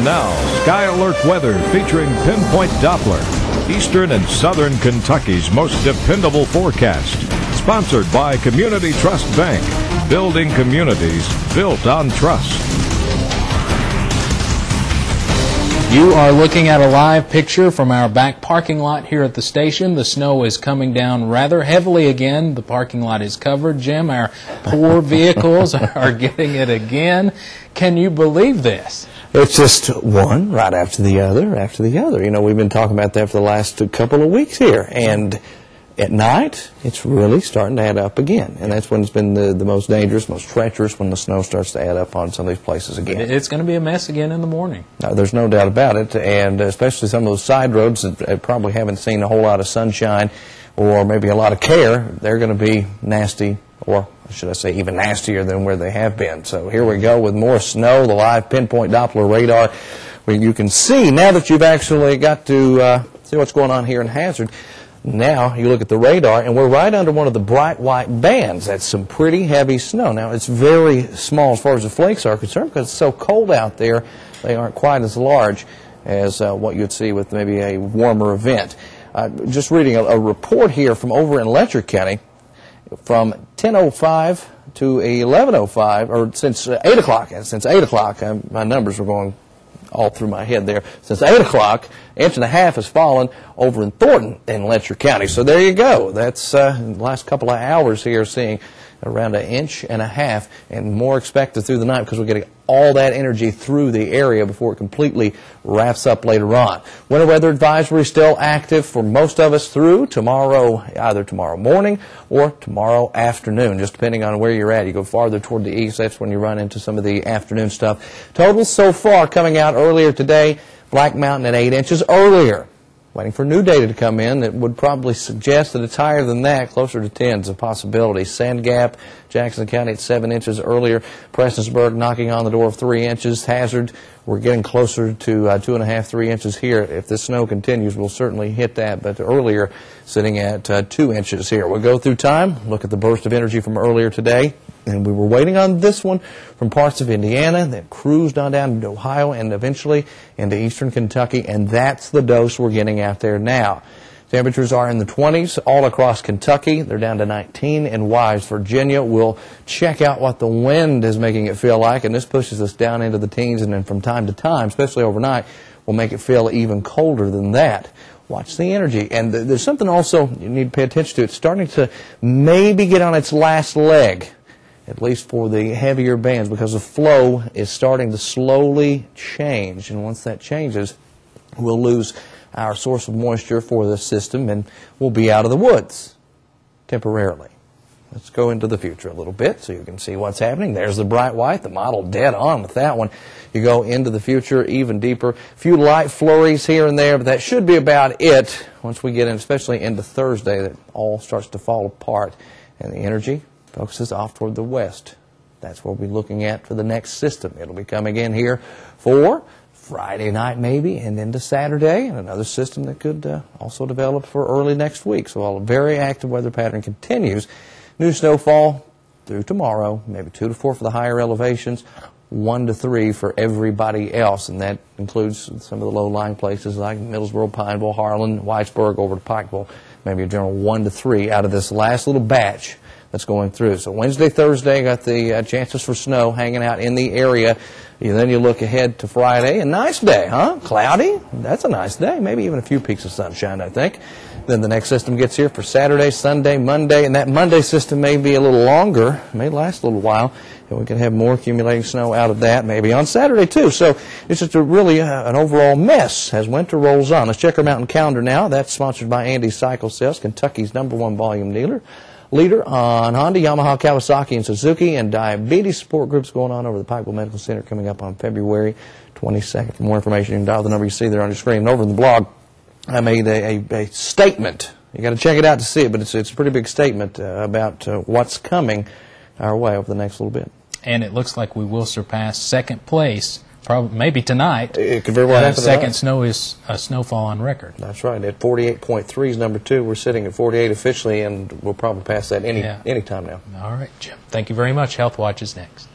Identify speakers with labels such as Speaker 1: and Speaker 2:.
Speaker 1: And now, Sky Alert weather featuring Pinpoint Doppler, Eastern and Southern Kentucky's most dependable forecast. Sponsored by Community Trust Bank, building communities built on trust.
Speaker 2: You are looking at a live picture from our back parking lot here at the station. The snow is coming down rather heavily again. The parking lot is covered. Jim, our poor vehicles are getting it again. Can you believe this?
Speaker 3: It's just one right after the other, after the other. You know, we've been talking about that for the last couple of weeks here. And at night, it's really starting to add up again. And that's when it's been the most dangerous, most treacherous, when the snow starts to add up on some of these places again.
Speaker 2: It's going to be a mess again in the morning.
Speaker 3: No, there's no doubt about it. And especially some of those side roads that probably haven't seen a whole lot of sunshine or maybe a lot of care, they're going to be nasty, or should I say even nastier than where they have been. So here we go with more snow, the live Pinpoint Doppler radar, where you can see, now that you've actually got to see what's going on here in Hazard, now you look at the radar, and we're right under one of the bright white bands. That's some pretty heavy snow. Now, it's very small as far as the flakes are concerned because it's so cold out there. They aren't quite as large as what you'd see with maybe a warmer event. Just reading a report here from over in Letcher County from 10:05 to 11:05, or since 8 o'clock. Since 8 o'clock, my numbers were going all through my head there. Since 8 o'clock, 1.5 inches has fallen over in Thornton in Letcher County. So there you go. That's in the last couple of hours here, seeing around 1.5 inches and more expected through the night because we're getting all that energy through the area before it completely wraps up later on. Winter weather advisory still active for most of us through tomorrow, either tomorrow morning or tomorrow afternoon, just depending on where you're at. You go farther toward the east, that's when you run into some of the afternoon stuff. Totals so far coming out earlier today, Black Mountain at 8 inches earlier. Waiting for new data to come in that would probably suggest that it's higher than that, closer to 10 is a possibility. Sand Gap, Jackson County at 7 inches earlier. Prestonsburg knocking on the door of 3 inches. Hazard, we're getting closer to 2.5, 3 inches here. If this snow continues, we'll certainly hit that, but earlier sitting at 2 inches here. We'll go through time, look at the burst of energy from earlier today. And we were waiting on this one from parts of Indiana that cruised on down into Ohio and eventually into eastern Kentucky, and that's the dose we're getting out there now. Temperatures are in the 20s all across Kentucky. They're down to 19 in Wise, Virginia. We'll check out what the wind is making it feel like, and this pushes us down into the teens, and then from time to time, especially overnight, we'll make it feel even colder than that. Watch the energy. And there's something also you need to pay attention to. It's starting to maybe get on its last leg, at least for the heavier bands, because the flow is starting to slowly change. And once that changes, we'll lose our source of moisture for the system, and we'll be out of the woods temporarily. Let's go into the future a little bit so you can see what's happening. There's the bright white, the model dead on with that one. You go into the future even deeper. A few light flurries here and there, but that should be about it. Once we get in, especially into Thursday, that all starts to fall apart, and the energy focuses off toward the west. That's what we'll be looking at for the next system. It'll be coming in here for Friday night maybe and into Saturday, and another system that could also develop for early next week. So while a very active weather pattern continues, new snowfall through tomorrow, maybe 2 to 4 for the higher elevations, 1 to 3 for everybody else, and that includes some of the low-lying places like Middlesboro, Pineville, Harlan, Whitesburg, over to Pikeville. Maybe a general 1 to 3 out of this last little batch that's going through. So Wednesday, Thursday, got the chances for snow hanging out in the area. Then you look ahead to Friday. A nice day, huh? Cloudy. That's a nice day. Maybe even a few peaks of sunshine, I think. Then the next system gets here for Saturday, Sunday, Monday, and that Monday system may be a little longer, may last a little while, and we can have more accumulating snow out of that maybe on Saturday too. So it's just really an overall mess as winter rolls on. Let's check our mountain calendar now. That's sponsored by Andy's Cycle Sales, Kentucky's #1 volume leader on Honda, Yamaha, Kawasaki, and Suzuki, and diabetes support groups going on over the Pikeville Medical Center coming up on February 22nd. For more information, you can dial the number you see there on your screen. And over in the blog, I made a statement. You got to check it out to see it, but it's a pretty big statement about what's coming our way over the next little bit.
Speaker 2: And it looks like we will surpass second place, probably maybe tonight.
Speaker 3: It could very well happen.
Speaker 2: Second snowfall on record.
Speaker 3: That's right. At 48.3 is number 2. We're sitting at 48 officially, and we'll probably pass that any time now.
Speaker 2: All right, Jim. Thank you very much. Health Watch is next.